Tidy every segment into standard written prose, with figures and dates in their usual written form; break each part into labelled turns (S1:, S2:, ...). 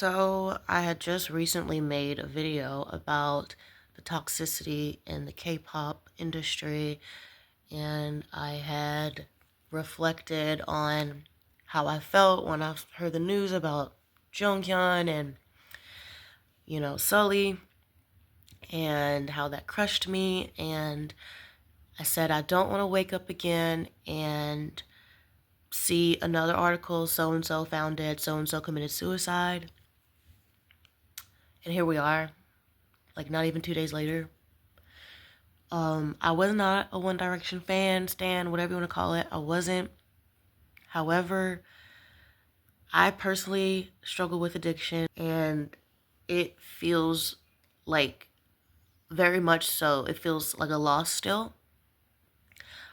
S1: So I had just recently made a video about the toxicity in the K-pop industry, and I had reflected on how I felt when I heard the news about Jonghyun and, Sully, and how that crushed me. And I said I don't want to wake up again and see another article, so-and-so found dead, so-and-so committed suicide. And here we are, like not even 2 days later. I was not a One Direction fan, stan, whatever you want to call it. I wasn't. However, I personally struggle with addiction, and it feels like, very much so, it feels like a loss still.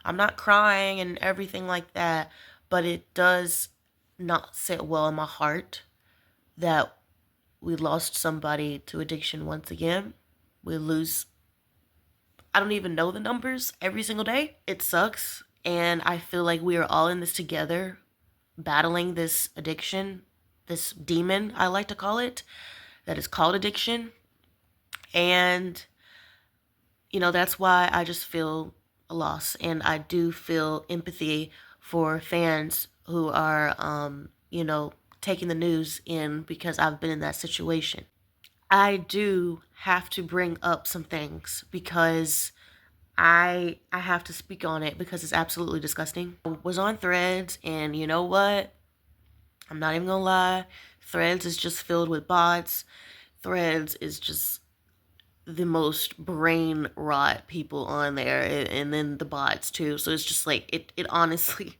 S1: I'm not crying and everything like that, but it does not sit well in my heart that we lost somebody to addiction once again. We lose, I don't even know the numbers every single day. It sucks. And I feel like we are all in this together, battling this addiction, this demon, I like to call it, that is called addiction. And, that's why I just feel a loss. And I do feel empathy for fans who are, taking the news in, because I've been in that situation. I do have to bring up some things because I have to speak on it because it's absolutely disgusting. I was on Threads, and you know what? I'm not even gonna lie. Threads is just filled with bots. Threads is just the most brain rot people on there, and then the bots too. So it's just like it honestly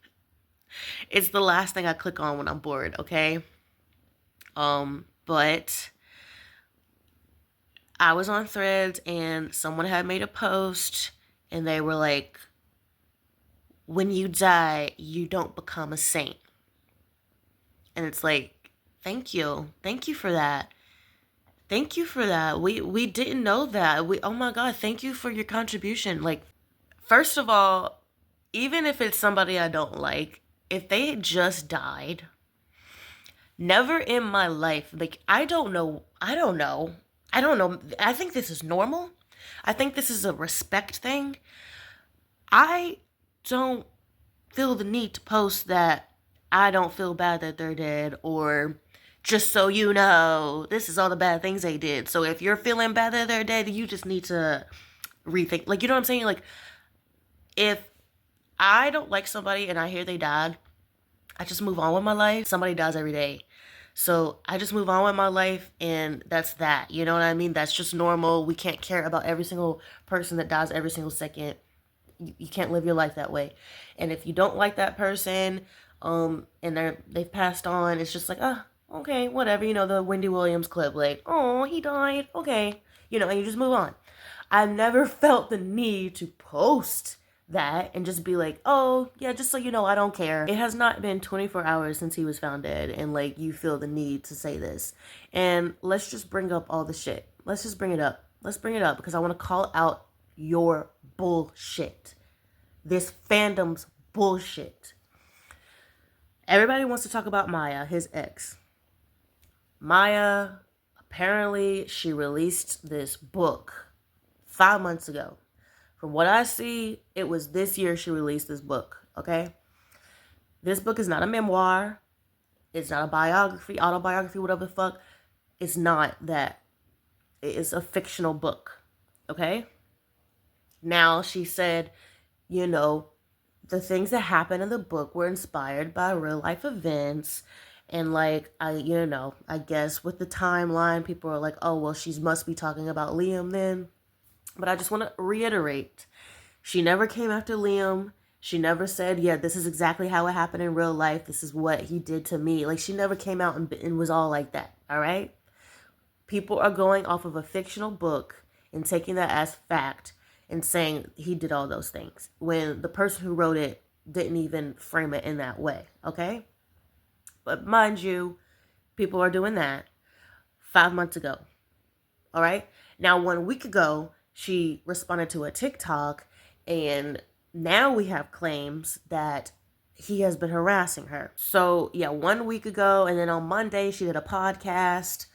S1: it's the last thing I click on when I'm bored, okay? But I was on Threads and someone had made a post and they were like, when you die, you don't become a saint. And it's like, thank you. Thank you for that. Thank you for that. We didn't know that. Oh my God, thank you for your contribution. Like, first of all, even if it's somebody I don't like, if they had just died, never in my life, like, I don't know. I think this is normal. I think this is a respect thing. I don't feel the need to post that I don't feel bad that they're dead, or just so you know, this is all the bad things they did. So if you're feeling bad that they're dead, you just need to rethink. Like, you know what I'm saying? Like, if I don't like somebody and I hear they died, I just move on with my life. Somebody dies every day. So I just move on with my life, and that's that. You know what I mean? That's just normal. We can't care about every single person that dies every single second. You can't live your life that way. And if you don't like that person, and they've passed on, it's just like, okay, whatever. The Wendy Williams clip, like, oh, he died. Okay. And you just move on. I've never felt the need to post that and just be like, oh, yeah, just so you know, I don't care. It has not been 24 hours since he was found dead, and like, you feel the need to say this. And let's just bring up all the shit. Let's just bring it up. Let's bring it up because I want to call out your bullshit. This fandom's bullshit. Everybody wants to talk about Maya, his ex. Maya, apparently, she released this book 5 months ago. From what I see, it was this year she released this book, okay? This book is not a memoir. It's not a biography, autobiography, whatever the fuck. It's not that. It's a fictional book, okay? Now, she said, the things that happened in the book were inspired by real life events. And like, I guess with the timeline, people are like, oh, well, she must be talking about Liam then. But I just want to reiterate, she never came after Liam. She never said, yeah, this is exactly how it happened in real life. This is what he did to me. Like, she never came out and was all like that, all right? People are going off of a fictional book and taking that as fact and saying he did all those things when the person who wrote it didn't even frame it in that way, okay? But mind you, people are doing that 5 months ago, all right? Now, 1 week ago, she responded to a TikTok, and now we have claims that he has been harassing her. So yeah, 1 week ago, and then on Monday she did a podcast.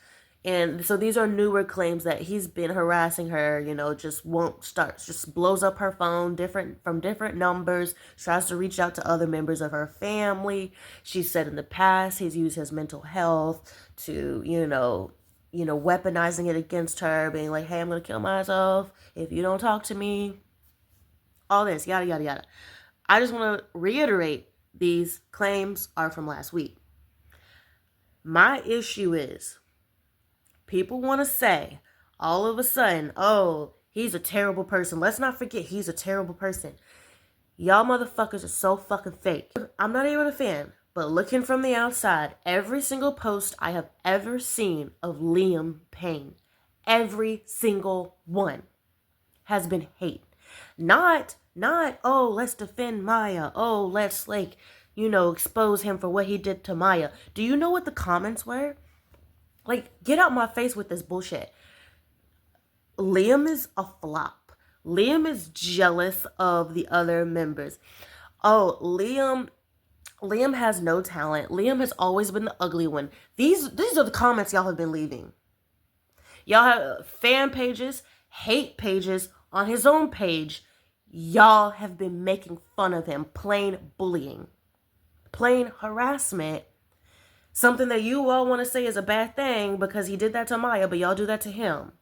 S1: And so these are newer claims that he's been harassing her, just won't start, just blows up her phone from different numbers, tries to reach out to other members of her family. She said in the past he's used his mental health to, weaponizing it against her, being like, hey, I'm going to kill myself if you don't talk to me. All this, yada, yada, yada. I just want to reiterate, these claims are from last week. My issue is, people want to say all of a sudden, oh, he's a terrible person. Let's not forget he's a terrible person. Y'all motherfuckers are so fucking fake. I'm not even a fan, but looking from the outside, every single post I have ever seen of Liam Payne, every single one, has been hate. Not, oh, let's defend Maya. Oh, let's, expose him for what he did to Maya. Do you know what the comments were? Get out my face with this bullshit. Liam is a flop. Liam is jealous of the other members. Oh, Liam has no talent. Liam has always been the ugly one. These are the comments y'all have been leaving. Y'all have fan pages, hate pages on his own page. Y'all have been making fun of him, plain bullying, plain harassment. Something that you all want to say is a bad thing because he did that to Maya, but y'all do that to him.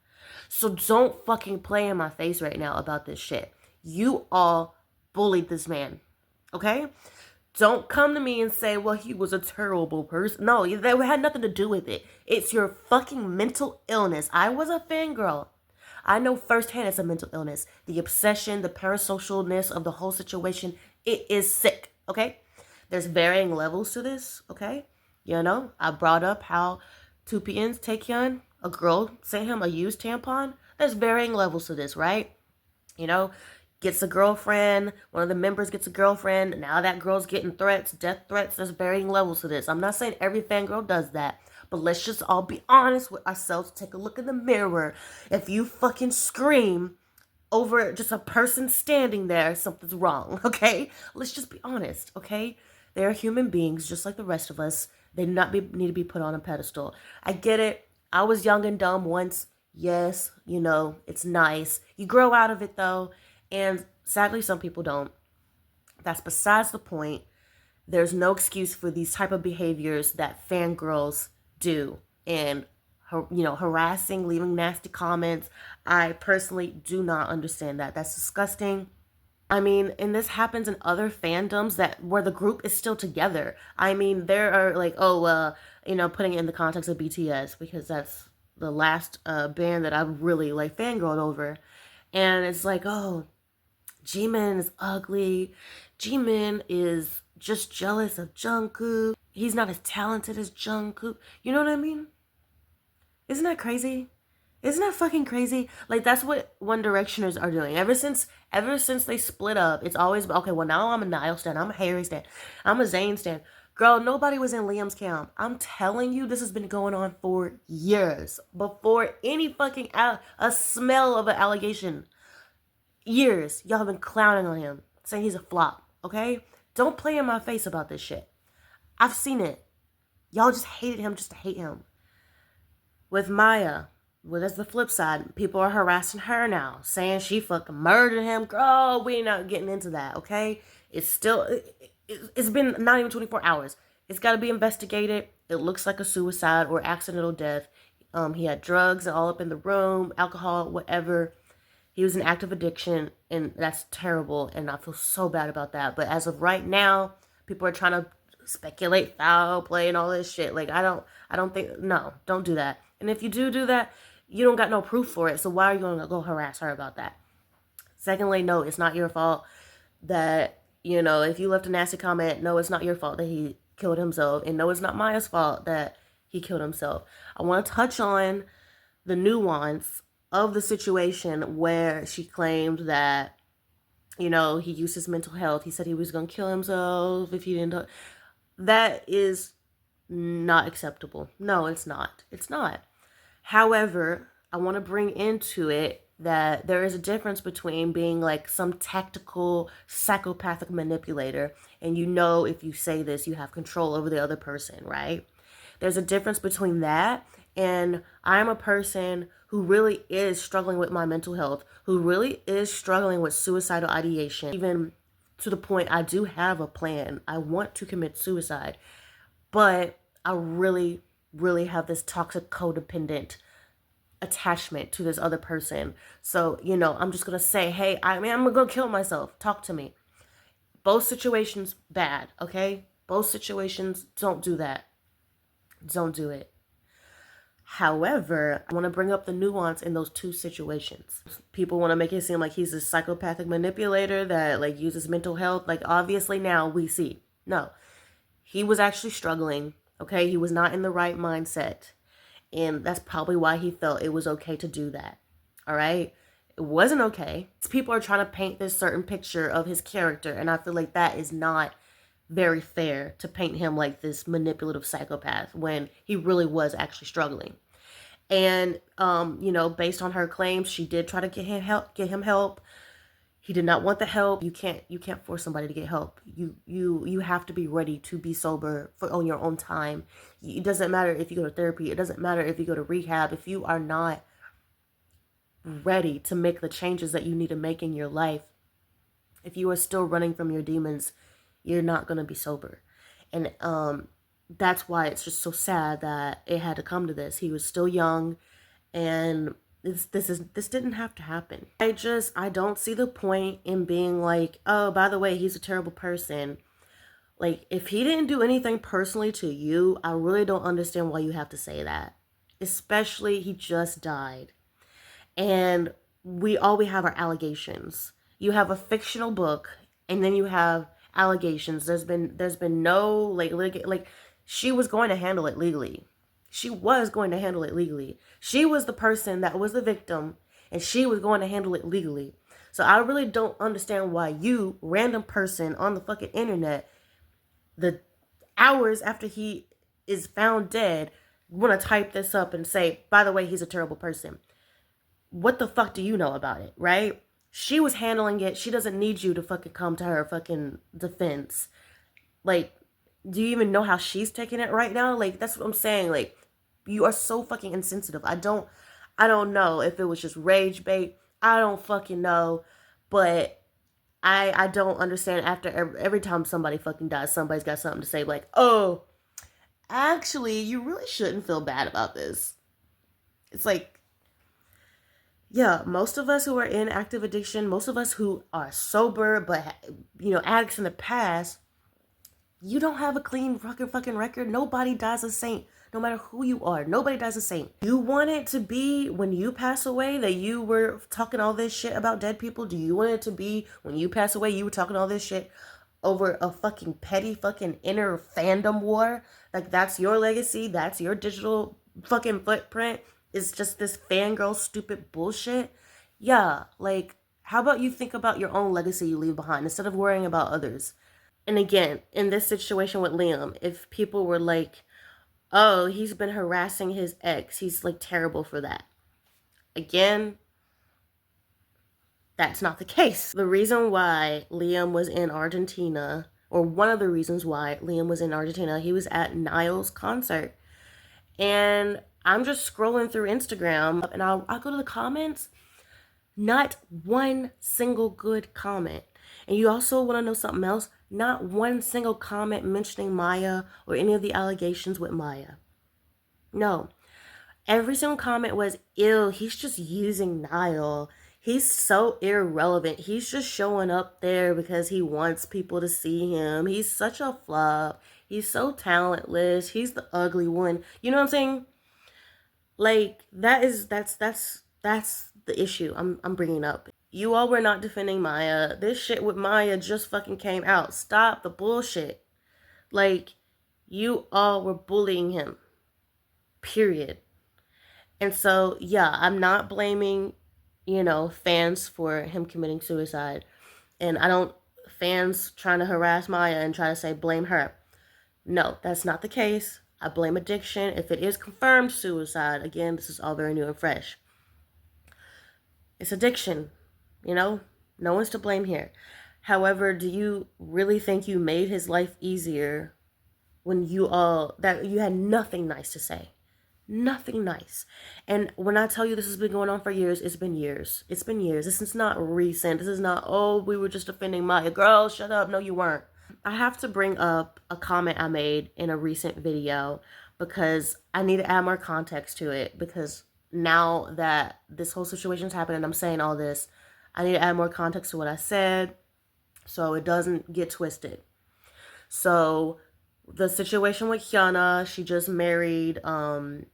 S1: So don't fucking play in my face right now about this shit. You all bullied this man, okay? Don't come to me and say, well, he was a terrible person. No, that had nothing to do with it. It's your fucking mental illness. I was a fangirl. I know firsthand it's a mental illness. The obsession, the parasocialness of the whole situation, it is sick, okay? There's varying levels to this, okay? I brought up how 2PN's Taekyon, a girl sent him a used tampon. There's varying levels to this, right? Gets a girlfriend. One of the members gets a girlfriend. Now that girl's getting threats, death threats. There's varying levels to this. I'm not saying every fangirl does that. But let's just all be honest with ourselves. Take a look in the mirror. If you fucking scream over just a person standing there, something's wrong, okay? Let's just be honest, okay? They're human beings just like the rest of us. They need to be put on a pedestal. I get it. I was young and dumb once. Yes, it's nice. You grow out of it though. And sadly, some people don't. That's besides the point. There's no excuse for these type of behaviors that fangirls do. And, harassing, leaving nasty comments. I personally do not understand that. That's disgusting. I mean, and this happens in other fandoms where the group is still together. I mean, there are putting it in the context of BTS because that's the last band that I've really fangirled over. And it's like, oh, Jimin is ugly. Jimin is just jealous of Jungkook. He's not as talented as Jungkook. You know what I mean? Isn't that crazy? Isn't that fucking crazy? That's what One Directioners are doing. Ever since they split up, it's always, okay, well, now I'm a Niall stan, I'm a Harry stan, I'm a Zayn stan. Girl, nobody was in Liam's camp. I'm telling you, this has been going on for years. Before any fucking, a smell of an allegation. Years. Y'all have been clowning on him, saying he's a flop, okay? Don't play in my face about this shit. I've seen it. Y'all just hated him just to hate him. With Maya, well, that's the flip side. People are harassing her now, saying she fucking murdered him. Girl, we not getting into that, okay? It's been not even 24 hours. It's got to be investigated. It looks like a suicide or accidental death. He had drugs all up in the room, alcohol, whatever. He was in active addiction, and that's terrible, and I feel so bad about that. But as of right now, people are trying to speculate foul play and all this shit. I don't think, no, don't do that. And if you do that, you don't got no proof for it, so why are you going to go harass her about that? Secondly, no, it's not your fault that, if you left a nasty comment, no, it's not your fault that he killed himself, and no, it's not Maya's fault that he killed himself. I want to touch on the nuance of the situation where she claimed that, he used his mental health. He said he was going to kill himself if he didn't. That is not acceptable. No, it's not. It's not. However, I want to bring into it that there is a difference between being like some tactical psychopathic manipulator, and you know if you say this, you have control over the other person, right? There's a difference between that and I'm a person who really is struggling with my mental health, who really is struggling with suicidal ideation, even to the point I do have a plan. I want to commit suicide, but I really, really have this toxic codependent attachment to this other person. So, I'm just going to say, hey, I'm going to kill myself. Talk to me. Both situations, bad, okay? Both situations, don't do that. Don't do it. However, I want to bring up the nuance in those two situations. People want to make it seem like he's a psychopathic manipulator that like uses mental health. Like obviously now we see. No. He was actually struggling, okay? He was not in the right mindset. And that's probably why he felt it was okay to do that. All right? It wasn't okay. People are trying to paint this certain picture of his character, and I feel like that is not very fair to paint him like this manipulative psychopath when he really was actually struggling. And based on her claims, she did try to get him help. He did not want the help. You can't force somebody to get help. You have to be ready to be sober on your own time. It doesn't matter if you go to therapy. It doesn't matter if you go to rehab. If you are not ready to make the changes that you need to make in your life, if you are still running from your demons, you're not going to be sober. And that's why it's just so sad that it had to come to this. He was still young, and this didn't have to happen. I don't see the point in being like, oh, by the way, he's a terrible person. Like, if he didn't do anything personally to you, I really don't understand why you have to say that. Especially he just died. And we have our allegations. You have a fictional book, and then you have allegations. There's been no like she was going to handle it legally. She was going to handle it legally. She was the person that was the victim, and she was going to handle it legally. So I really don't understand why you, random person on the fucking internet, the hours after he is found dead, want to type this up and say, by the way, he's a terrible person. What the fuck do you know about it, right? She was handling it. She doesn't need you to fucking come to her fucking defense. Like, do you even know how she's taking it right now? Like, that's what I'm saying. Like, you are so fucking insensitive. I don't know if it was just rage bait. I don't fucking know. But I don't understand after every time somebody fucking dies, somebody's got something to say like, oh, actually, you really shouldn't feel bad about this. It's like, yeah, most of us who are in active addiction, most of us who are sober but, addicts in the past, you don't have a clean fucking record. Nobody dies a saint, no matter who you are. Nobody dies a saint. You want it to be when you pass away that you were talking all this shit about dead people? Do you want it to be when you pass away you were talking all this shit over a fucking petty fucking inner fandom war? Like, that's your legacy? That's your digital fucking footprint? Is just this fangirl stupid bullshit? Yeah, like, how about you think about your own legacy you leave behind instead of worrying about others? And again, in this situation with Liam, if people were like, oh, he's been harassing his ex, he's like terrible for that. Again, that's not the case. The reason why Liam was in Argentina, or one of the reasons why Liam was in Argentina, he was at Niall's concert. And I'm just scrolling through Instagram, and I'll go to the comments. Not one single good comment. And you also want to know something else? Not one single comment mentioning Maya or any of the allegations with Maya. No. Every single comment was, ew, he's just using Niall. He's so irrelevant. He's just showing up there because he wants people to see him. He's such a flop. He's so talentless. He's the ugly one. You know what I'm saying? Like, that's the issue I'm bringing up. You all were not defending Maya. This shit with Maya just fucking came out. Stop the bullshit. Like, you all were bullying him. Period. And so, yeah, I'm not blaming, fans for him committing suicide. And fans trying to harass Maya and try to say blame her. No, that's not the case. I blame addiction. If it is confirmed suicide, again, this is all very new and fresh. It's addiction, you know? No one's to blame here. However, do you really think you made his life easier when you had nothing nice to say? Nothing nice. And when I tell you this has been going on for years, it's been years. It's been years. This is not recent. This is not, oh, we were just defending Maya. Girl, shut up. No, you weren't. I have to bring up a comment I made in a recent video because I need to add more context to it, because now that this whole situation's happened and I'm saying all this, I need to add more context to what I said so it doesn't get twisted. So the situation with Hyuna, she just married the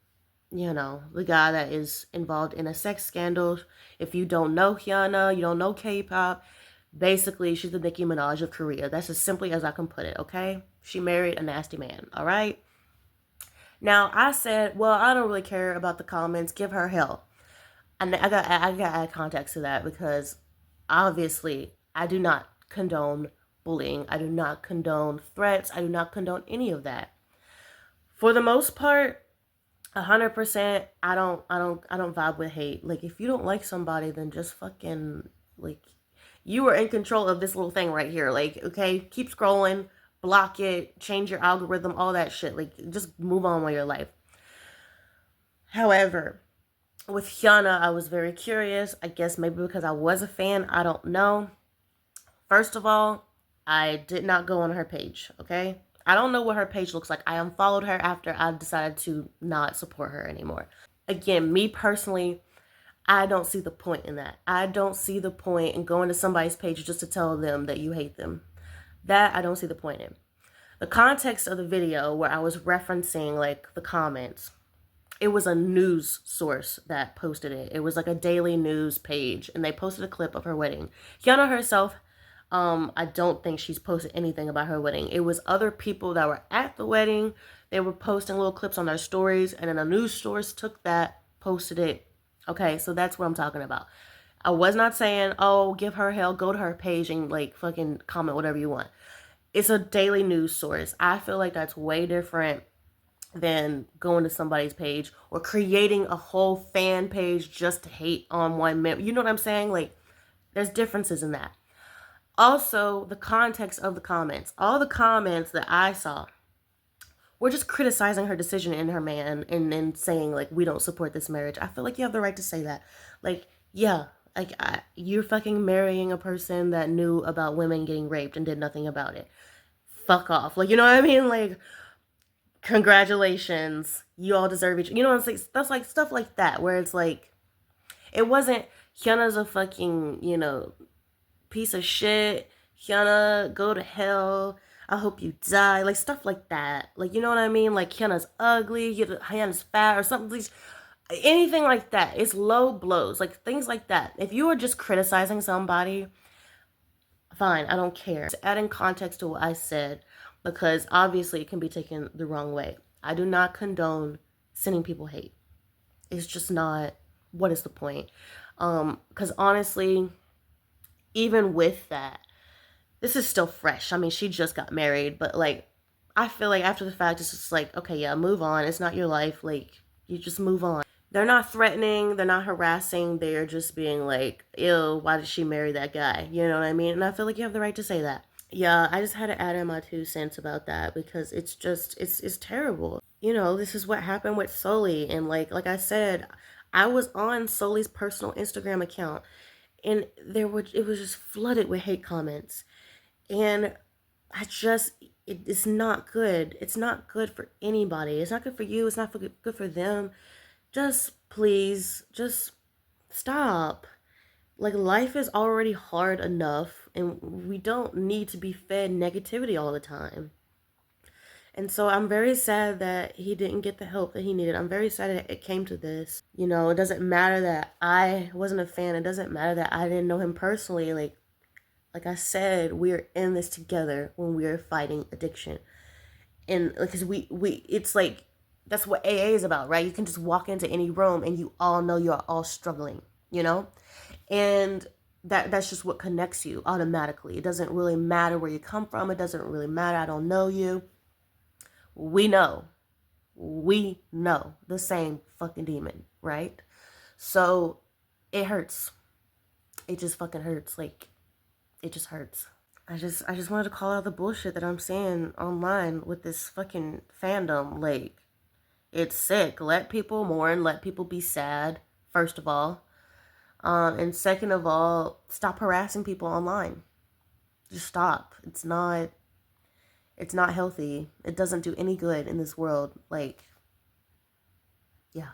S1: guy that is involved in a sex scandal. If you don't know Hyuna, you don't know K-pop, basically she's the Nicki Minaj of Korea. That's as simply as I can put it, okay? She married a nasty man, all right? Now, I said, well, I don't really care about the comments. Give her hell. And I got to add context to that, because obviously I do not condone bullying. I do not condone threats. I do not condone any of that. For the most part, 100%, I don't vibe with hate. Like, if you don't like somebody, then just fucking, like, you are in control of this little thing right here. Like, okay, keep scrolling, block it, change your algorithm, all that shit. Like, just move on with your life. However, with Hyuna, I was very curious. I guess maybe because I was a fan, I don't know. First of all, I did not go on her page, okay? I don't know what her page looks like. I unfollowed her after I decided to not support her anymore. Again, me personally, I don't see the point in that. I don't see the point in going to somebody's page just to tell them that you hate them. That I don't see the point in. The context of the video where I was referencing like the comments, it was a news source that posted it. It was like a daily news page, and they posted a clip of her wedding. Hyuna herself, I don't think she's posted anything about her wedding. It was other people that were at the wedding. They were posting little clips on their stories, and then a news source took that, posted it. Okay, so that's what I'm talking about. I was not saying, oh, give her hell, go to her page and like fucking comment whatever you want. It's a daily news source. I feel like that's way different than going to somebody's page or creating a whole fan page just to hate on one member. You know what I'm saying? Like, there's differences in that. Also, the context of the comments. All the comments that I saw were just criticizing her decision and her man, and saying, like, we don't support this marriage. I feel like you have the right to say that. Like, yeah, like, you're fucking marrying a person that knew about women getting raped and did nothing about it. Fuck off. Like, you know what I mean? Like, congratulations. You all deserve each. You know what I'm saying? That's like stuff like that, where it's like, it wasn't, Hyuna's a fucking, piece of shit. Hyuna, go to hell. I hope you die. Like, stuff like that. Like, you know what I mean? Like, Hyuna's ugly. Hyuna's fat or something. Anything like that. It's low blows. Like, things like that. If you are just criticizing somebody, fine. I don't care. Just adding context to what I said, because obviously it can be taken the wrong way. I do not condone sending people hate. It's just not. What is the point? Because honestly, even with that, this is still fresh. I mean, she just got married, but like, I feel like after the fact, it's just like, okay, yeah, move on. It's not your life. Like, you just move on. They're not threatening. They're not harassing. They're just being like, ew, why did she marry that guy? You know what I mean? And I feel like you have the right to say that. Yeah, I just had to add in my 2 cents about that, because it's just, it's terrible. This is what happened with Sully. And like I said, I was on Sully's personal Instagram account, and it was just flooded with hate comments. And it's not good. It's not good for anybody. It's not good for you. It's not good for them. Just please, just stop. Like, life is already hard enough, and we don't need to be fed negativity all the time. And so I'm very sad that he didn't get the help that he needed. I'm very sad that it came to this. It doesn't matter that I wasn't a fan. It doesn't matter that I didn't know him personally. Like I said, we're in this together when we're fighting addiction. And because it's like, that's what AA is about, right? You can just walk into any room and you all know you're all struggling, And that's just what connects you automatically. It doesn't really matter where you come from. It doesn't really matter. I don't know you. We know the same fucking demon, right? So it hurts. it just fucking hurts. Like, it just hurts. I just wanted to call out the bullshit that I'm seeing online with this fucking fandom. Like, it's sick. Let people mourn, let people be sad, first of all. And second of all, stop harassing people online. Just stop. It's not healthy. It doesn't do any good in this world. Like, yeah.